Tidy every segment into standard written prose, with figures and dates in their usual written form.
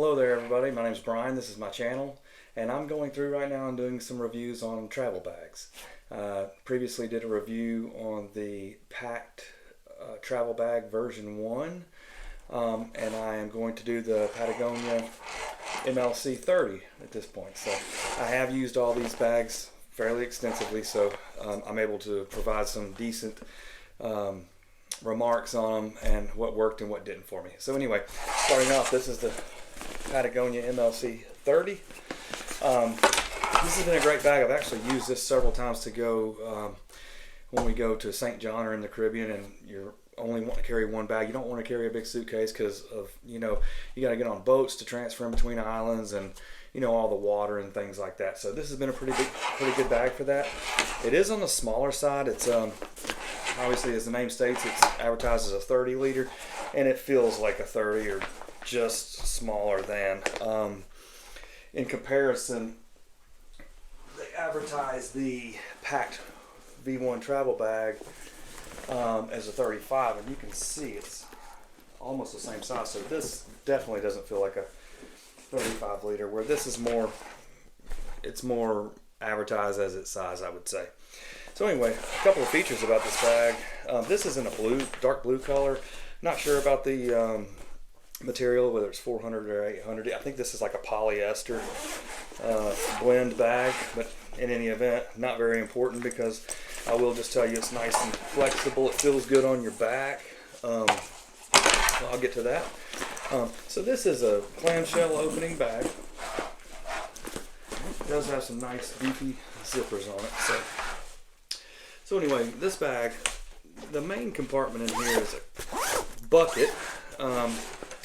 Hello there everybody, my name is Brian, this is my channel, and I'm going through right now and doing some reviews on travel bags. Previously did a review on the packed travel bag version 1, and I am going to do the Patagonia MLC 30 at this point. So I have used all these bags fairly extensively, so I'm able to provide some decent remarks on them and what worked and what didn't for me. So anyway, starting off, this is the Patagonia MLC 30. This has been a great bag. I've actually used this several times to go when we go to St. John or in the Caribbean and you only want to carry one bag. You don't want to carry a big suitcase because of, you got to get on boats to transfer in between islands and all the water and things like that. So this has been a pretty good bag for that. It is on the smaller side. It's obviously, as the name states, it's advertised as a 30 liter, and it feels like a 30 or just smaller than. In comparison, they advertise the packed V1 travel bag as a 35, and you can see it's almost the same size. So this definitely doesn't feel like a 35 liter, where this is it's more advertised as its size, I would say. So anyway, a couple of features about this bag. This is in a dark blue color. Not sure about the material, whether it's 400 or 800. I think this is like a polyester blend bag, but in any event, not very important, because I will just tell you it's nice and flexible. It feels good on your back. So I'll get to that. So this is a clamshell opening bag. It does have some nice beefy zippers on it. So anyway, this bag, the main compartment in here is a bucket.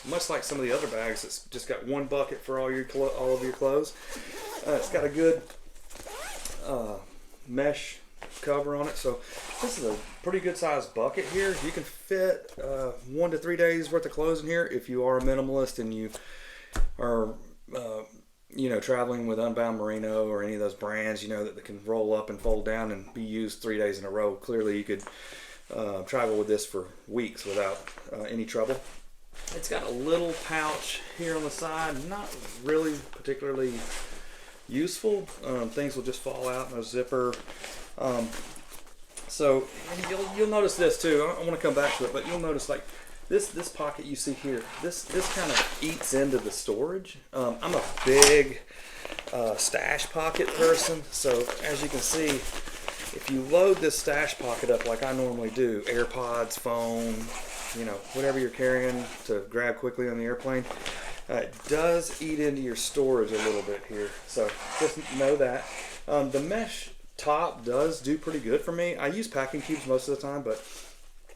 Much like some of the other bags, it's just got one bucket for all of your clothes. It's got a good mesh cover on it. So this is a pretty good sized bucket here. You can fit 1 to 3 days worth of clothes in here if you are a minimalist and you are traveling with Unbound Merino or any of those brands, that can roll up and fold down and be used 3 days in a row. Clearly you could travel with this for weeks without any trouble. It's got a little pouch here on the side, not really particularly useful. Things will just fall out, no zipper. So you'll notice this too. I want to come back to it, but you'll notice like this pocket you see here, this kind of eats into the storage. I'm a big stash pocket person, so as you can see, if you load this stash pocket up like I normally do, AirPods, phone, whatever you're carrying to grab quickly on the airplane, it does eat into your storage a little bit here. So just know that. The mesh top does do pretty good for me. I use packing cubes most of the time, but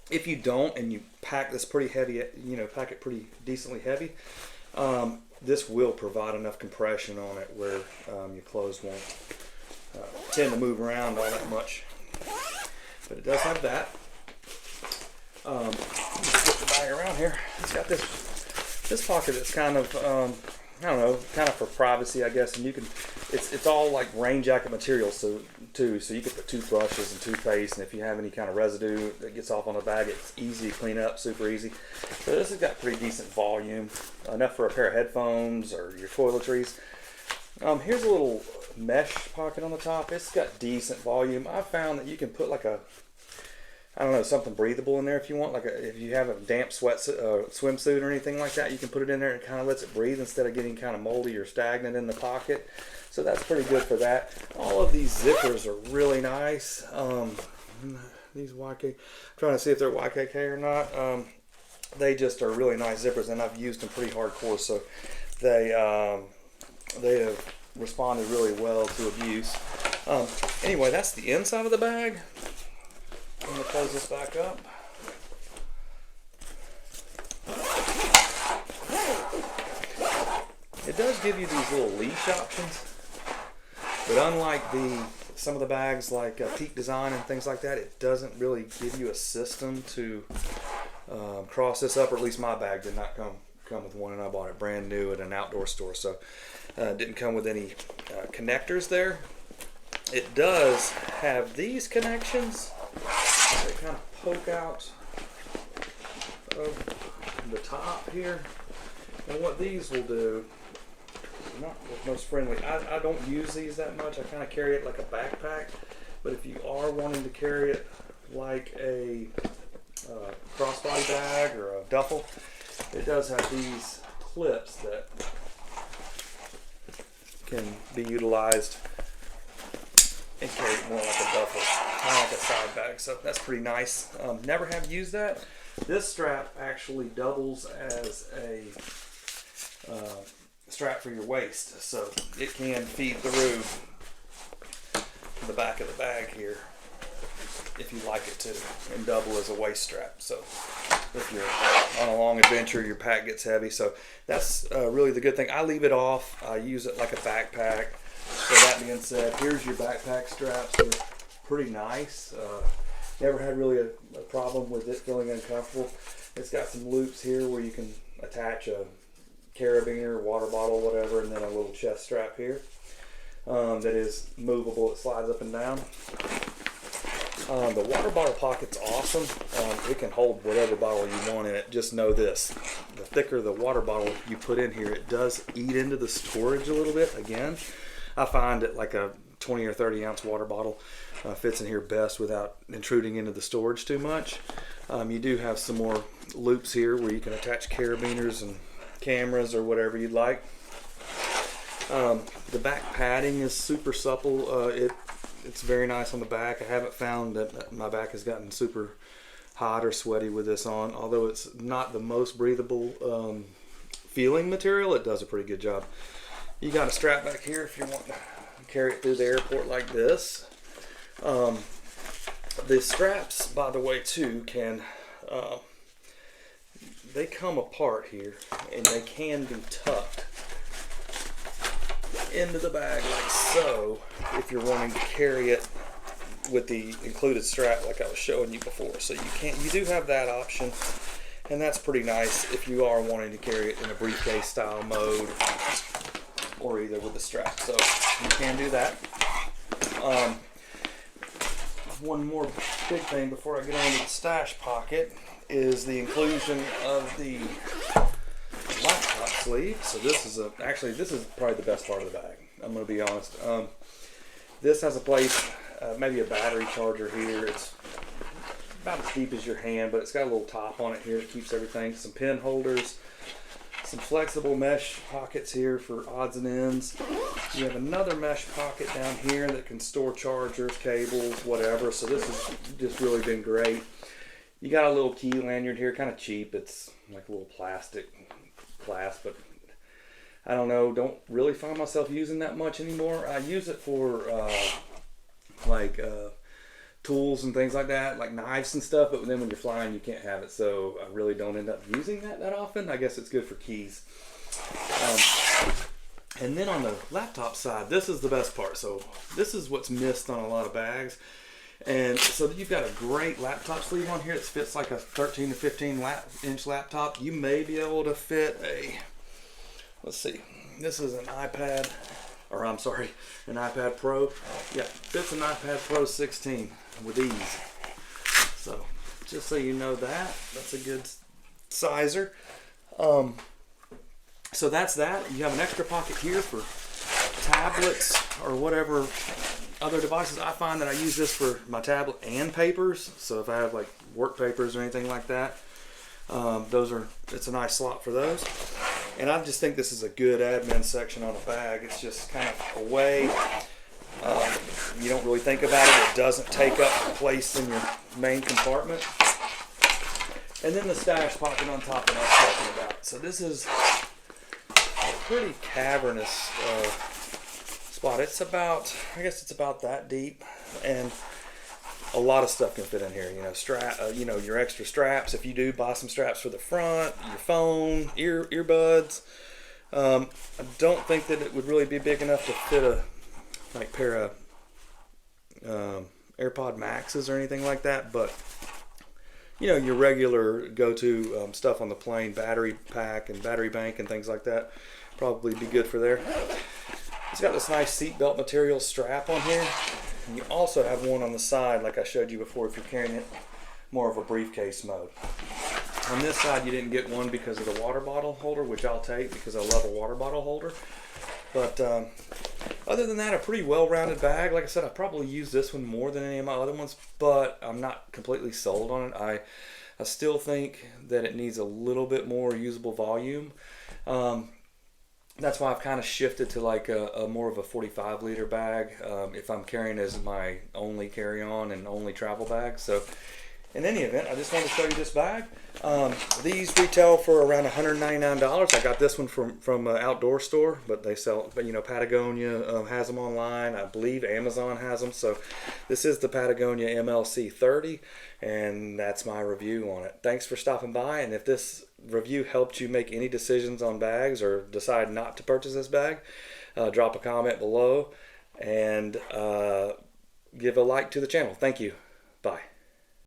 if you don't and you pack this pretty heavy, pack it pretty decently heavy, this will provide enough compression on it where your clothes won't tend to move around all that much. But it does have that. Flip the bag around here. It's got this pocket that's kind of kind of for privacy, I guess, and you can. It's all like rain jacket material, so you could put toothbrushes and toothpaste, and if you have any kind of residue that gets off on the bag, it's easy to clean up, super easy. So this has got pretty decent volume, enough for a pair of headphones or your toiletries. Here's a little mesh pocket on the top. It's got decent volume. I found that you can put like something breathable in there if you want. If you have a damp swimsuit or anything like that, you can put it in there and it kind of lets it breathe instead of getting kind of moldy or stagnant in the pocket. So that's pretty good for that. All of these zippers are really nice. These YK, I'm trying to see if they're YKK or not. They just are really nice zippers, and I've used them pretty hardcore, so they have responded really well to abuse. Anyway, that's the inside of the bag. I'm going to close this back up. It does give you these little leash options, but unlike some of the bags like Peak Design and things like that, it doesn't really give you a system to cross this up, or at least my bag did not come with one, and I bought it brand new at an outdoor store, so it didn't come with any connectors there. It does have these connections. They kind of poke out of the top here. And what these will do, not the most friendly, I don't use these that much. I kind of carry it like a backpack, but if you are wanting to carry it like a crossbody bag or a duffel, it does have these clips that can be utilized and carried more like a duffel, kind of like a side bag. So that's pretty nice. Never have used that. This strap actually doubles as a strap for your waist, so it can feed through the back of the bag here if you like it to, and double as a waist strap. So if you're on a long adventure, your pack gets heavy. So that's really the good thing. I leave it off. I use it like a backpack. So that being said, here's your backpack straps. They're pretty nice. Never had really a problem with it feeling uncomfortable. It's got some loops here where you can attach a carabiner, water bottle, whatever, and then a little chest strap here that is movable. It slides up and down. The water bottle pocket's awesome. It can hold whatever bottle you want in it. Just know this: the thicker the water bottle you put in here, it does eat into the storage a little bit. Again, I find that like a 20 or 30 ounce water bottle fits in here best without intruding into the storage too much. You do have some more loops here where you can attach carabiners and cameras or whatever you'd like. The back padding is super supple. It's very nice on the back. I haven't found that my back has gotten super hot or sweaty with this on. Although it's not the most breathable feeling material, it does a pretty good job. You got a strap back here if you want to carry it through the airport like this. The straps, by the way, too, can they come apart here, and they can be tucked into the bag like so if you're wanting to carry it with the included strap like I was showing you before. So you do have that option, and that's pretty nice if you are wanting to carry it in a briefcase style mode or either with the strap. So you can do that. One more big thing before I get on to the stash pocket is the inclusion of the laptop sleeve. So this is this is probably the best part of the bag. I'm going to be honest. This has a place, maybe a battery charger here. It's about as deep as your hand, but it's got a little top on it here that keeps everything. Some pen holders, some flexible mesh pockets here for odds and ends. You have another mesh pocket down here that can store chargers, cables, whatever. So this has just really been great. You got a little key lanyard here, kind of cheap. It's like a little plastic clasp, but I don't know, don't really find myself using that much anymore. I use it for tools and things like that, like knives and stuff, but then when you're flying you can't have it, so I really don't end up using that often. I guess it's good for keys. And then on the laptop side, this is the best part. So this is what's missed on a lot of bags. And so you've got a great laptop sleeve on here that fits like a 13 to 15 inch laptop. You may be able to fit a, let's see, this is an iPad, or I'm sorry, an iPad Pro. Yeah, fits an iPad Pro 16 with ease. So just so you know that's a good sizer. So that's that. You have an extra pocket here for tablets or whatever other devices. I find that I use this for my tablet and papers. So if I have like work papers or anything like that, it's a nice slot for those. And I just think this is a good admin section on a bag. It's just kind of a way you don't really think about it. It doesn't take up place in your main compartment. And then the stash pocket on top that I was talking about. So this is a pretty cavernous spot. It's about, I guess it's about that deep, and a lot of stuff can fit in here. Your extra straps. If you do buy some straps for the front, your phone, earbuds. I don't think that it would really be big enough to fit a pair of AirPod Maxes or anything like that, but your regular go-to stuff on the plane, battery pack and battery bank and things like that, probably be good for there. It's got this nice seatbelt material strap on here. And you also have one on the side, like I showed you before, if you're carrying it more of a briefcase mode. On this side, you didn't get one because of the water bottle holder, which I'll take because I love a water bottle holder. But other than that, a pretty well-rounded bag. Like I said, I probably use this one more than any of my other ones, but I'm not completely sold on it. I still think that it needs a little bit more usable volume. That's why I've kind of shifted to like a more of a 45 liter bag if I'm carrying as my only carry-on and only travel bag. So in any event, I just wanted to show you this bag. These retail for around $199. I got this one from an outdoor store, but they sell, you know, Patagonia has them online. I believe Amazon has them. So this is the Patagonia MLC 30, and that's my review on it. Thanks for stopping by, and if this review helped you make any decisions on bags or decide not to purchase this bag, drop a comment below and give a like to the channel. Thank you. Bye.